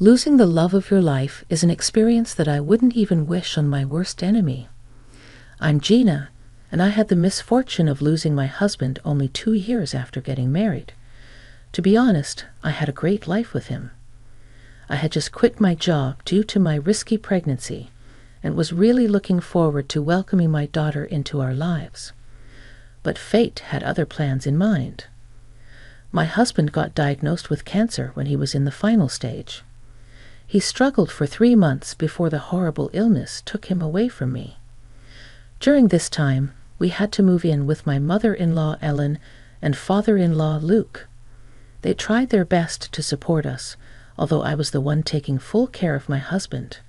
Losing the love of your life is an experience that I wouldn't even wish on my worst enemy. I'm Gina, and I had the misfortune of losing my husband only 2 years after getting married. To be honest, I had a great life with him. I had just quit my job due to my risky pregnancy and was really looking forward to welcoming my daughter into our lives. But fate had other plans in mind. My husband got diagnosed with cancer when he was in the final stage. He struggled for 3 months before the horrible illness took him away from me. During this time, we had to move in with my mother-in-law Ellen and father-in-law Luke. They tried their best to support us, although I was the one taking full care of my husband.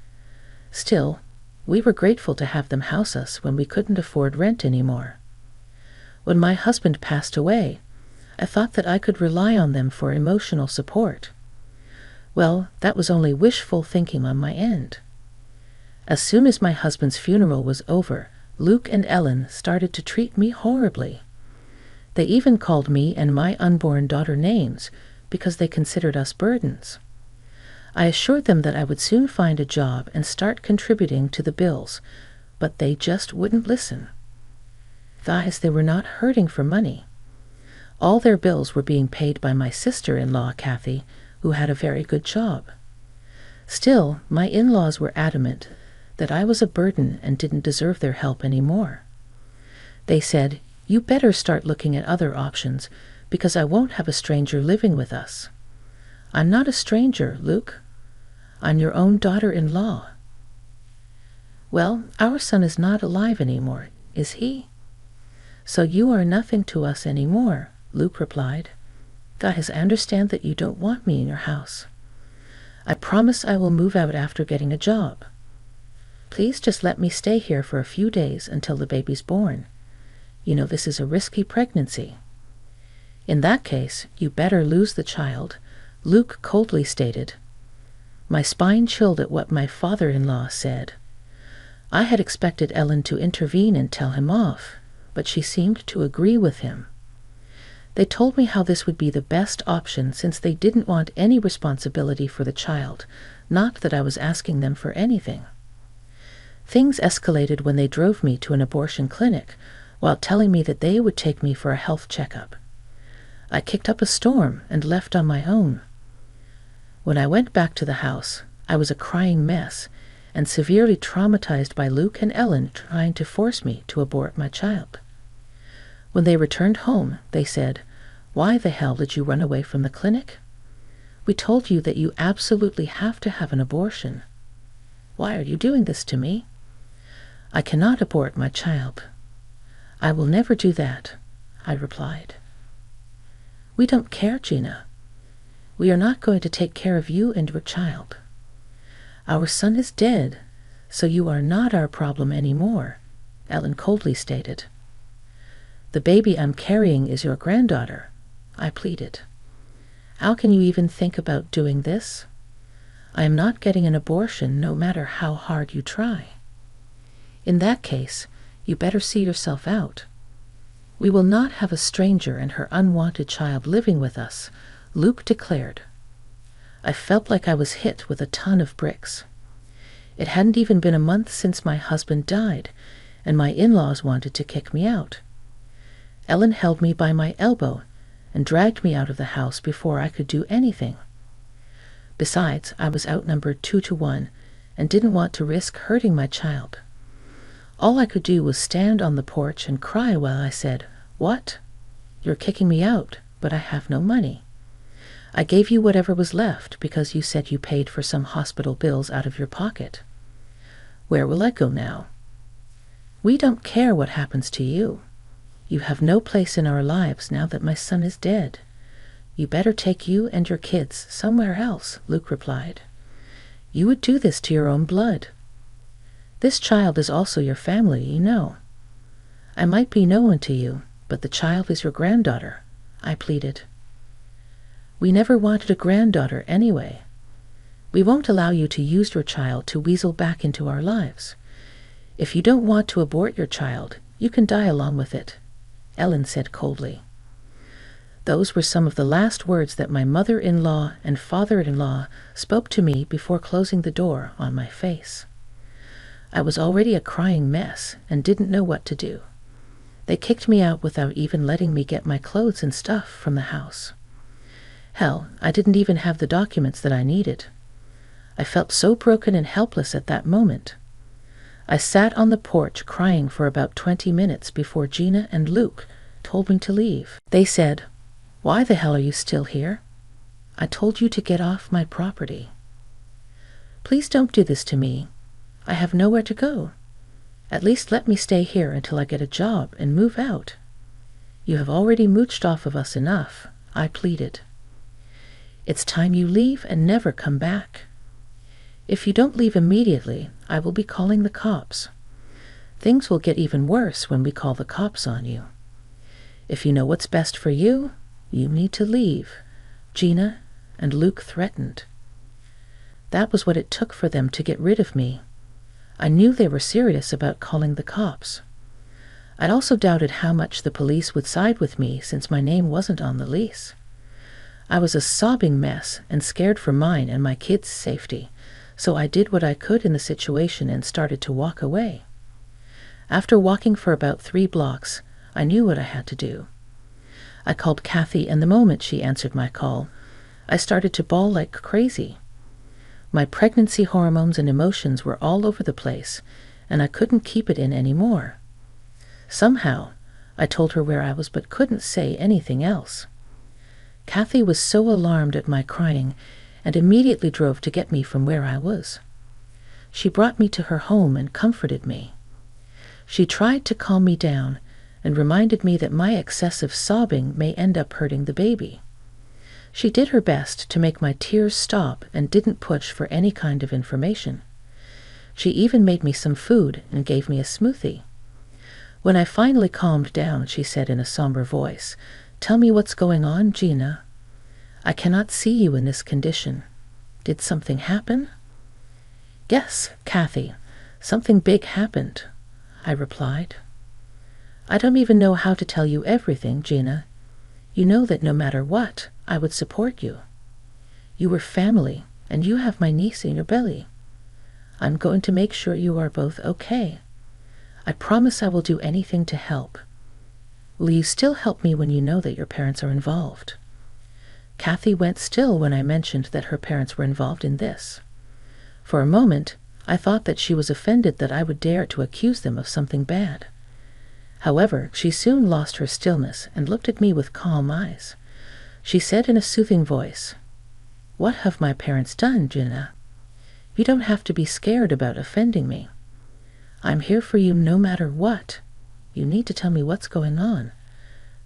Still, we were grateful to have them house us when we couldn't afford rent anymore. When my husband passed away, I thought that I could rely on them for emotional support. Well, that was only wishful thinking on my end. As soon as my husband's funeral was over, Luke and Ellen started to treat me horribly. They even called me and my unborn daughter names because they considered us burdens. I assured them that I would soon find a job and start contributing to the bills, but they just wouldn't listen. Guys, they were not hurting for money. All their bills were being paid by my sister-in-law, Kathy, who had a very good job. Still, my in-laws were adamant that I was a burden and didn't deserve their help anymore. They said, "You better start looking at other options because I won't have a stranger living with us." "I'm not a stranger, Luke. I'm your own daughter-in-law." "Well, our son is not alive anymore, is he?" "So you are nothing to us anymore," Luke replied. "Guys, I understand that you don't want me in your house. I promise I will move out after getting a job. Please just let me stay here for a few days until the baby's born. You know this is a risky pregnancy." "In that case, you better lose the child," Luke coldly stated. My spine chilled at what my father-in-law said. I had expected Ellen to intervene and tell him off, but she seemed to agree with him. They told me how this would be the best option since they didn't want any responsibility for the child, not that I was asking them for anything. Things escalated when they drove me to an abortion clinic while telling me that they would take me for a health checkup. I kicked up a storm and left on my own. When I went back to the house, I was a crying mess and severely traumatized by Luke and Ellen trying to force me to abort my child. When they returned home, they said, "Why the hell did you run away from the clinic? We told you that you absolutely have to have an abortion. Why are you doing this to me?" "I cannot abort my child." "I will never do that," I replied. "We don't care, Gina. We are not going to take care of you and your child. Our son is dead, so you are not our problem anymore," Ellen coldly stated. "The baby I'm carrying is your granddaughter," I pleaded. "How can you even think about doing this? I am not getting an abortion no matter how hard you try. In that case, you better see yourself out. We will not have a stranger and her unwanted child living with us," Luke declared. I felt like I was hit with a ton of bricks. It hadn't even been a month since my husband died, and my in-laws wanted to kick me out. Ellen held me by my elbow and dragged me out of the house before I could do anything. Besides, I was outnumbered 2-1 and didn't want to risk hurting my child. All I could do was stand on the porch and cry while I said, "What? You're kicking me out, but I have no money. I gave you whatever was left because you said you paid for some hospital bills out of your pocket. Where will I go now? We don't care what happens to you. You have no place in our lives now that my son is dead. You better take you and your kids somewhere else," Luke replied. "You would do this to your own blood. This child is also your family, you know. I might be no one to you, but the child is your granddaughter," I pleaded. "We never wanted a granddaughter anyway. We won't allow you to use your child to weasel back into our lives. If you don't want to abort your child, you can die along with it," Ellen said coldly. Those were some of the last words that my mother-in-law and father-in-law spoke to me before closing the door on my face. I was already a crying mess and didn't know what to do. They kicked me out without even letting me get my clothes and stuff from the house. Hell, I didn't even have the documents that I needed. I felt so broken and helpless at that moment. I sat on the porch crying for about 20 minutes before Gina and Luke told me to leave. They said, "Why the hell are you still here? I told you to get off my property. Please don't do this to me. I have nowhere to go. At least let me stay here until I get a job and move out. You have already mooched off of us enough," I pleaded. "It's time you leave and never come back. If you don't leave immediately, I will be calling the cops. Things will get even worse when we call the cops on you. If you know what's best for you, you need to leave," Gina and Luke threatened. That was what it took for them to get rid of me. I knew they were serious about calling the cops. I'd also doubted how much the police would side with me since my name wasn't on the lease. I was a sobbing mess and scared for mine and my kids' safety, so I did what I could in the situation and started to walk away. After walking for about 3 blocks, I knew what I had to do. I called Kathy, and the moment she answered my call, I started to bawl like crazy. My pregnancy hormones and emotions were all over the place, and I couldn't keep it in anymore. Somehow, I told her where I was but couldn't say anything else. Kathy was so alarmed at my crying and immediately drove to get me from where I was. She brought me to her home and comforted me. She tried to calm me down and reminded me that my excessive sobbing may end up hurting the baby. She did her best to make my tears stop and didn't push for any kind of information. She even made me some food and gave me a smoothie. When I finally calmed down, she said in a somber voice, "Tell me what's going on, Gina. I cannot see you in this condition. Did something happen?" "Yes, Kathy, something big happened," I replied. "I don't even know how to tell you everything, Gina. You know that no matter what, I would support you. You were family, and you have my niece in your belly. I'm going to make sure you are both okay. I promise I will do anything to help. Will you still help me when you know that your parents are involved?" Kathy went still when I mentioned that her parents were involved in this. For a moment, I thought that she was offended that I would dare to accuse them of something bad. However, she soon lost her stillness and looked at me with calm eyes. She said in a soothing voice, "What have my parents done, Gina? You don't have to be scared about offending me. I'm here for you no matter what. You need to tell me what's going on.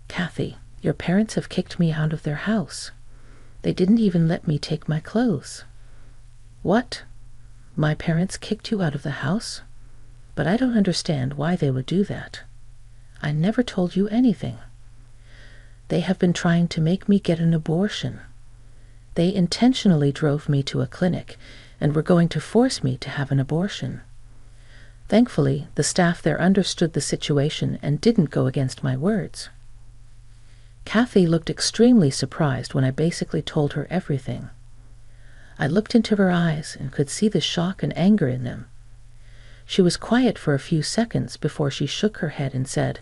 Kathy, your parents have kicked me out of their house. They didn't even let me take my clothes." "What? My parents kicked you out of the house? But I don't understand why they would do that. I never told you anything." "They have been trying to make me get an abortion. They intentionally drove me to a clinic and were going to force me to have an abortion. Thankfully, the staff there understood the situation and didn't go against my words." Kathy looked extremely surprised when I basically told her everything. I looked into her eyes and could see the shock and anger in them. She was quiet for a few seconds before she shook her head and said,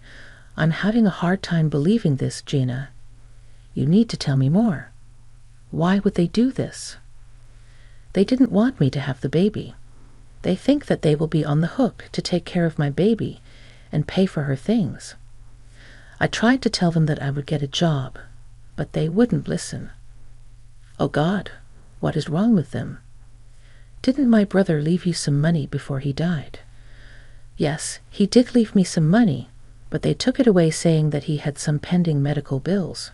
"I'm having a hard time believing this, Gina. You need to tell me more. Why would they do this?" "They didn't want me to have the baby. They think that they will be on the hook to take care of my baby and pay for her things. I tried to tell them that I would get a job, but they wouldn't listen. Oh God, what is wrong with them? Didn't my brother leave you some money before he died?" "Yes, he did leave me some money, but they took it away saying that he had some pending medical bills.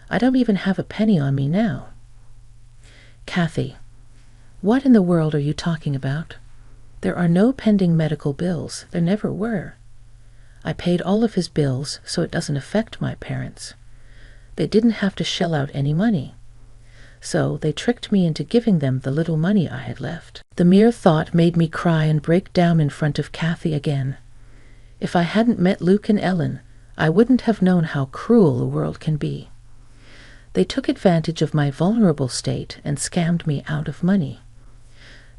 I don't even have a penny on me now." "Kathy, what in the world are you talking about? There are no pending medical bills. There never were. I paid all of his bills, so it doesn't affect my parents. They didn't have to shell out any money. So they tricked me into giving them the little money I had left." The mere thought made me cry and break down in front of Kathy again. If I hadn't met Luke and Ellen, I wouldn't have known how cruel the world can be. They took advantage of my vulnerable state and scammed me out of money.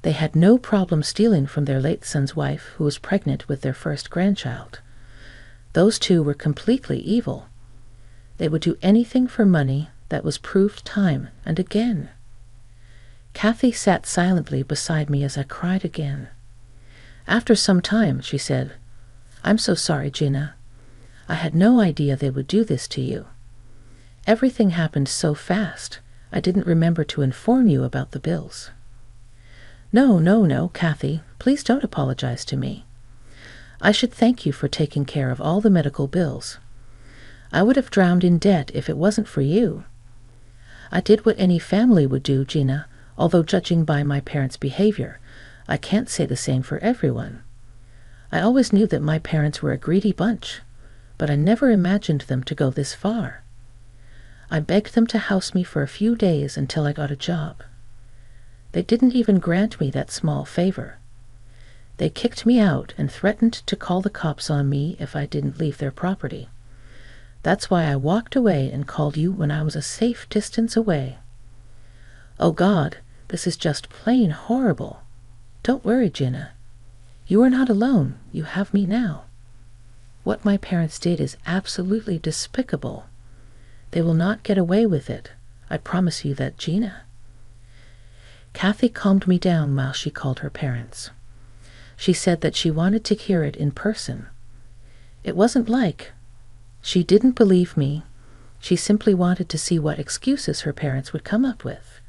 They had no problem stealing from their late son's wife, who was pregnant with their first grandchild. Those two were completely evil. They would do anything for money. That was proved time and again. Kathy sat silently beside me as I cried again. After some time, she said, "I'm so sorry, Gina. I had no idea they would do this to you. Everything happened so fast, I didn't remember to inform you about the bills." No, Kathy, please don't apologize to me. I should thank you for taking care of all the medical bills. I would have drowned in debt if it wasn't for you. I did what any family would do, Gina, although judging by my parents' behavior, I can't say the same for everyone. I always knew that my parents were a greedy bunch, but I never imagined them to go this far. I begged them to house me for a few days until I got a job. They didn't even grant me that small favor. They kicked me out and threatened to call the cops on me if I didn't leave their property. That's why I walked away and called you when I was a safe distance away. Oh God, this is just plain horrible. Don't worry, Gina. You are not alone. You have me now. What my parents did is absolutely despicable. They will not get away with it. I promise you that, Gina. Kathy calmed me down while she called her parents. She said that she wanted to hear it in person. It wasn't like she didn't believe me. She simply wanted to see what excuses her parents would come up with.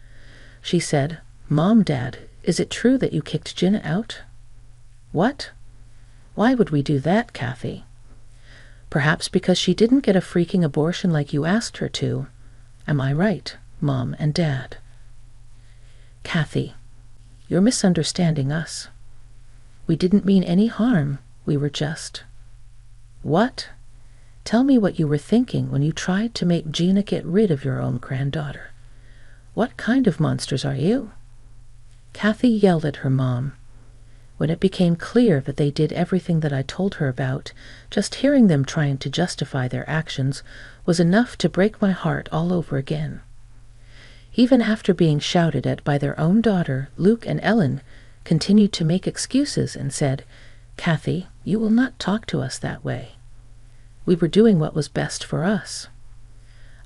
She said, "Mom, Dad, is it true that you kicked Gina out?" What? Why would we do that, Kathy? Perhaps because she didn't get a freaking abortion like you asked her to. Am I right, Mom and Dad? Kathy, you're misunderstanding us. We didn't mean any harm. We were just... What? Tell me what you were thinking when you tried to make Gina get rid of your own granddaughter. What kind of monsters are you? Kathy yelled at her mom. When it became clear that they did everything that I told her about, just hearing them trying to justify their actions was enough to break my heart all over again. Even after being shouted at by their own daughter, Luke and Ellen continued to make excuses and said, "Kathy, you will not talk to us that way. We were doing what was best for us.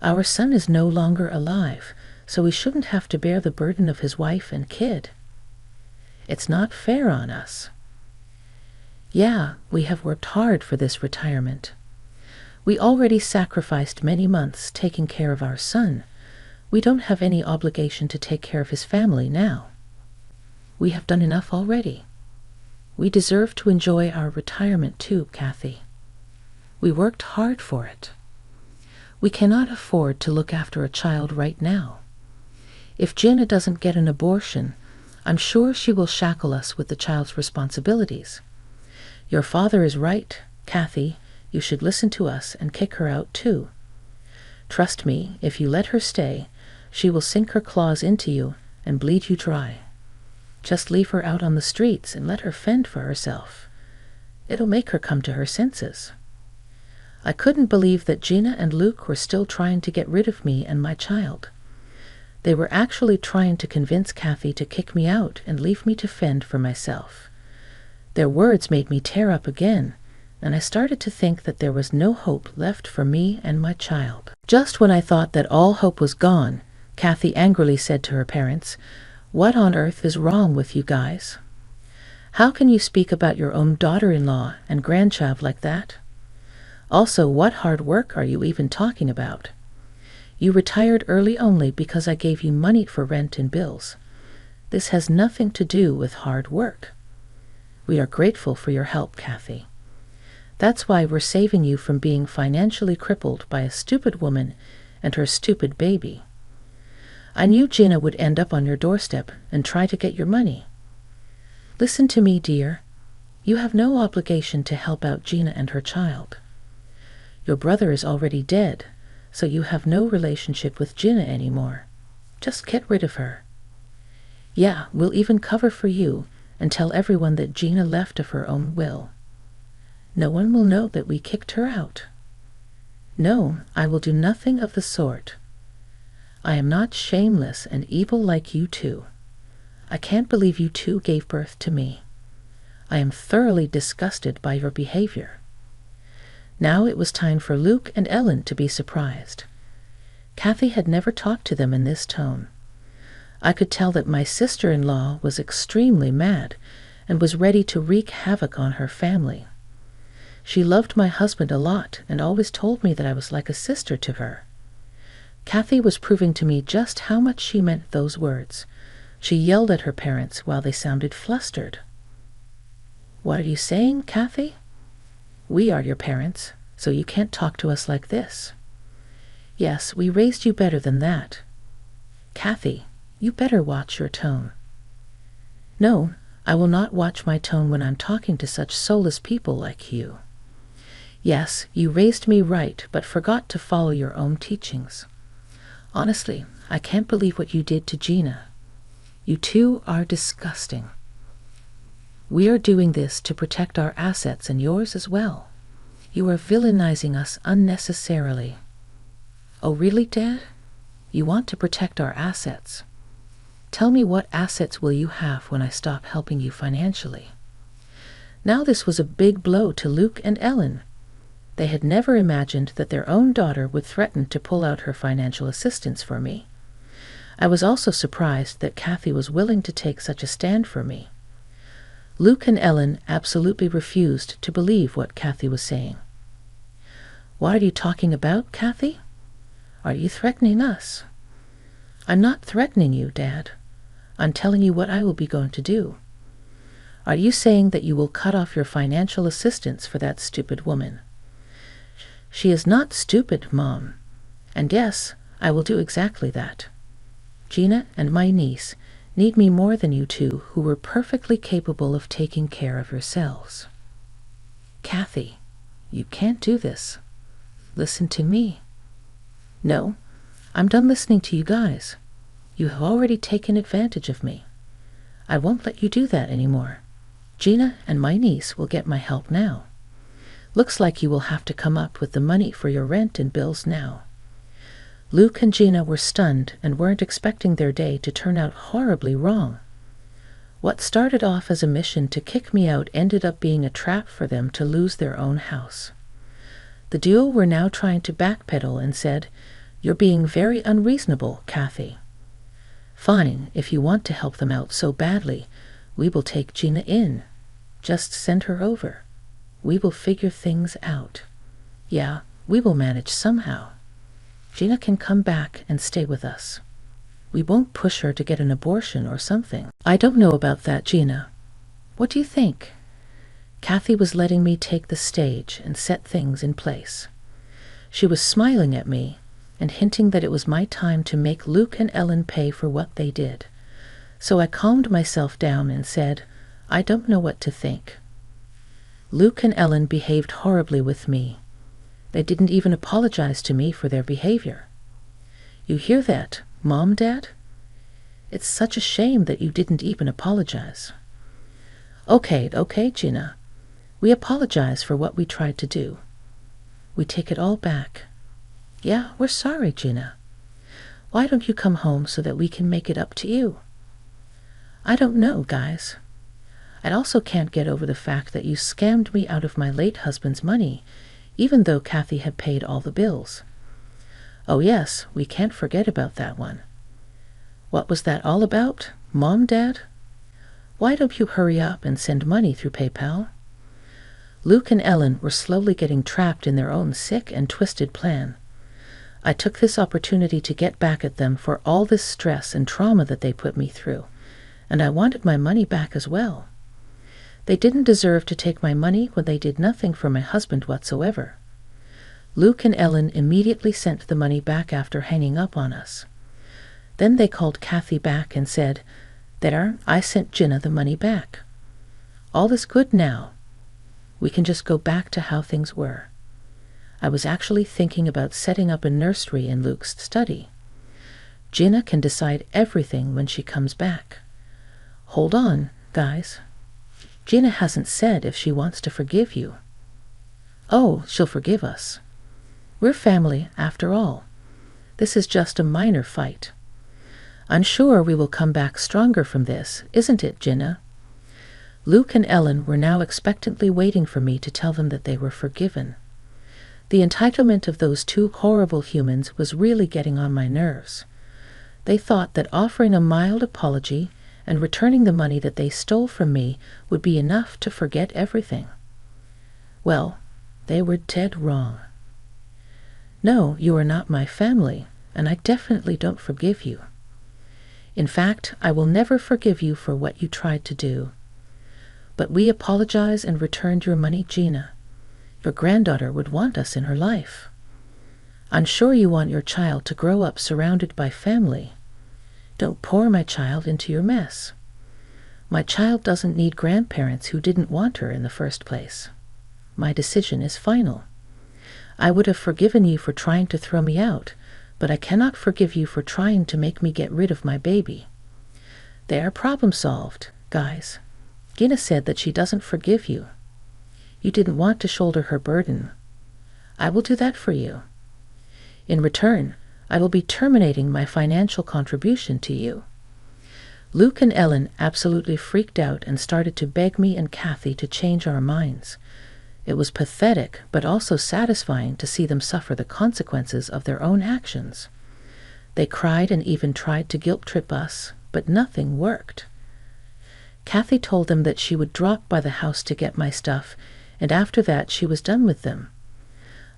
Our son is no longer alive, so we shouldn't have to bear the burden of his wife and kid. It's not fair on us. Yeah, we have worked hard for this retirement. We already sacrificed many months taking care of our son. We don't have any obligation to take care of his family now. We have done enough already. We deserve to enjoy our retirement too, Kathy. We worked hard for it. We cannot afford to look after a child right now. If Gina doesn't get an abortion, I'm sure she will shackle us with the child's responsibilities. Your father is right, Kathy. You should listen to us and kick her out too. Trust me, if you let her stay, she will sink her claws into you and bleed you dry. Just leave her out on the streets and let her fend for herself. It'll make her come to her senses. I couldn't believe that Gina and Luke were still trying to get rid of me and my child. They were actually trying to convince Kathy to kick me out and leave me to fend for myself. Their words made me tear up again, and I started to think that there was no hope left for me and my child. Just when I thought that all hope was gone, Kathy angrily said to her parents, "What on earth is wrong with you guys? How can you speak about your own daughter-in-law and grandchild like that? Also, what hard work are you even talking about? You retired early only because I gave you money for rent and bills. This has nothing to do with hard work. We are grateful for your help, Kathy. That's why we're saving you from being financially crippled by a stupid woman and her stupid baby. I knew Gina would end up on your doorstep and try to get your money. Listen to me, dear. You have no obligation to help out Gina and her child. Your brother is already dead, so you have no relationship with Gina anymore. Just get rid of her. Yeah, we'll even cover for you and tell everyone that Gina left of her own will. No one will know that we kicked her out. No, I will do nothing of the sort. I am not shameless and evil like you two. I can't believe you two gave birth to me. I am thoroughly disgusted by your behavior." Now it was time for Luke and Ellen to be surprised. Kathy had never talked to them in this tone. I could tell that my sister-in-law was extremely mad and was ready to wreak havoc on her family. She loved my husband a lot and always told me that I was like a sister to her. Kathy was proving to me just how much she meant those words. She yelled at her parents while they sounded flustered. "What are you saying, Kathy? We are your parents, so you can't talk to us like this. Yes, we raised you better than that. Kathy, you better watch your tone." "No, I will not watch my tone when I'm talking to such soulless people like you. Yes, you raised me right, but forgot to follow your own teachings. Honestly, I can't believe what you did to Gina. You two are disgusting. We are doing this to protect our assets and yours as well. You are villainizing us unnecessarily." "Oh, really, Dad? You want to protect our assets? Tell me, what assets will you have when I stop helping you financially?" Now this was a big blow to Luke and Ellen. They had never imagined that their own daughter would threaten to pull out her financial assistance for me. I was also surprised that Kathy was willing to take such a stand for me. Luke and Ellen absolutely refused to believe what Kathy was saying. "What are you talking about, Kathy? Are you threatening us?" "I'm not threatening you, Dad. I'm telling you what I will be going to do." "Are you saying that you will cut off your financial assistance for that stupid woman?" "She is not stupid, Mom. And yes, I will do exactly that. Gina and my niece need me more than you two, who were perfectly capable of taking care of yourselves." "Kathy, you can't do this. Listen to me." "No, I'm done listening to you guys. You have already taken advantage of me. I won't let you do that anymore. Gina and my niece will get my help now. Looks like you will have to come up with the money for your rent and bills now." Luke and Gina were stunned and weren't expecting their day to turn out horribly wrong. What started off as a mission to kick me out ended up being a trap for them to lose their own house. The duo were now trying to backpedal and said, "You're being very unreasonable, Kathy." "Fine, if you want to help them out so badly, we will take Gina in. Just send her over. We will figure things out. Yeah, we will manage somehow. Gina can come back and stay with us. We won't push her to get an abortion or something." "I don't know about that, Gina. What do you think?" Kathy was letting me take the stage and set things in place. She was smiling at me and hinting that it was my time to make Luke and Ellen pay for what they did. So I calmed myself down and said, "I don't know what to think." Luke and Ellen behaved horribly with me. They didn't even apologize to me for their behavior. "You hear that, Mom, Dad? It's such a shame that you didn't even apologize." Okay, Gina. We apologize for what we tried to do. We take it all back. Yeah, we're sorry, Gina. Why don't you come home so that we can make it up to you?" "I don't know, guys. I also can't get over the fact that you scammed me out of my late husband's money, even though Kathy had paid all the bills. Oh yes, we can't forget about that one. What was that all about, Mom, Dad? Why don't you hurry up and send money through PayPal?" Luke and Ellen were slowly getting trapped in their own sick and twisted plan. I took this opportunity to get back at them for all this stress and trauma that they put me through, and I wanted my money back as well. They didn't deserve to take my money when they did nothing for my husband whatsoever. Luke and Ellen immediately sent the money back after hanging up on us. Then they called Kathy back and said, "There, I sent Gina the money back. All is good now. We can just go back to how things were." I was actually thinking about setting up a nursery in Luke's study. Gina can decide everything when she comes back. Hold on, guys. Gina hasn't said if she wants to forgive you. Oh, she'll forgive us. We're family, after all. This is just a minor fight. I'm sure we will come back stronger from this, isn't it, Gina?" Luke and Ellen were now expectantly waiting for me to tell them that they were forgiven. The entitlement of those two horrible humans was really getting on my nerves. They thought that offering a mild apology and returning the money that they stole from me would be enough to forget everything. Well, they were dead wrong. No, you are not my family, and I definitely don't forgive you. In fact, I will never forgive you for what you tried to do. But we apologize and returned your money, Gina. Your granddaughter would want us in her life. I'm sure you want your child to grow up surrounded by family. Don't pour my child into your mess. My child doesn't need grandparents who didn't want her in the first place. My decision is final. I would have forgiven you for trying to throw me out, but I cannot forgive you for trying to make me get rid of my baby. They are problem solved, guys. Gina said that she doesn't forgive you. You didn't want to shoulder her burden. I will do that for you. In return, I will be terminating my financial contribution to you." Luke and Ellen absolutely freaked out and started to beg me and Kathy to change our minds. It was pathetic, but also satisfying to see them suffer the consequences of their own actions. They cried and even tried to guilt-trip us, but nothing worked. Kathy told them that she would drop by the house to get my stuff, and after that she was done with them.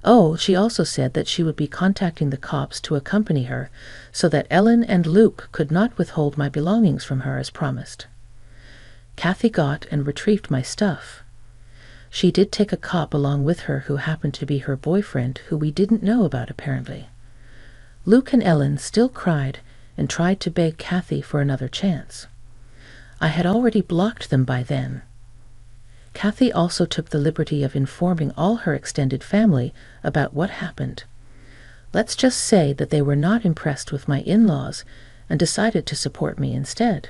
Oh, she also said that she would be contacting the cops to accompany her, so that Ellen and Luke could not withhold my belongings from her as promised. Kathy got and retrieved my stuff. She did take a cop along with her who happened to be her boyfriend, who we didn't know about apparently. Luke and Ellen still cried and tried to beg Kathy for another chance. I had already blocked them by then. Kathy also took the liberty of informing all her extended family about what happened. Let's just say that they were not impressed with my in-laws and decided to support me instead.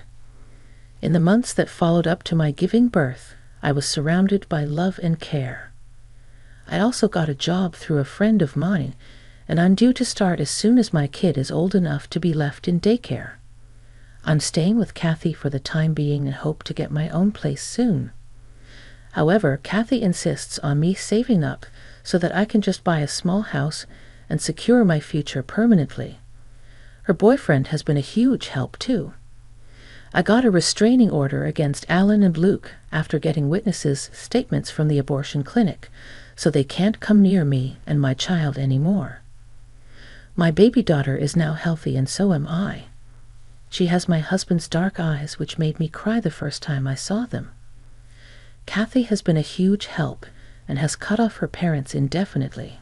In the months that followed up to my giving birth, I was surrounded by love and care. I also got a job through a friend of mine, and I'm due to start as soon as my kid is old enough to be left in daycare. I'm staying with Kathy for the time being and hope to get my own place soon. However, Kathy insists on me saving up so that I can just buy a small house and secure my future permanently. Her boyfriend has been a huge help too. I got a restraining order against Alan and Luke after getting witnesses' statements from the abortion clinic, so they can't come near me and my child anymore. My baby daughter is now healthy, and so am I. She has my husband's dark eyes, which made me cry the first time I saw them. Kathy has been a huge help and has cut off her parents indefinitely.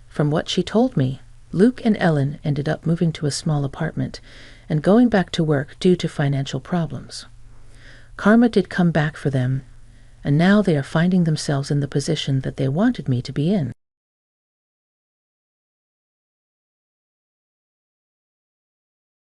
From what she told me, Luke and Ellen ended up moving to a small apartment and going back to work due to financial problems. Karma did come back for them, and now they are finding themselves in the position that they wanted me to be in.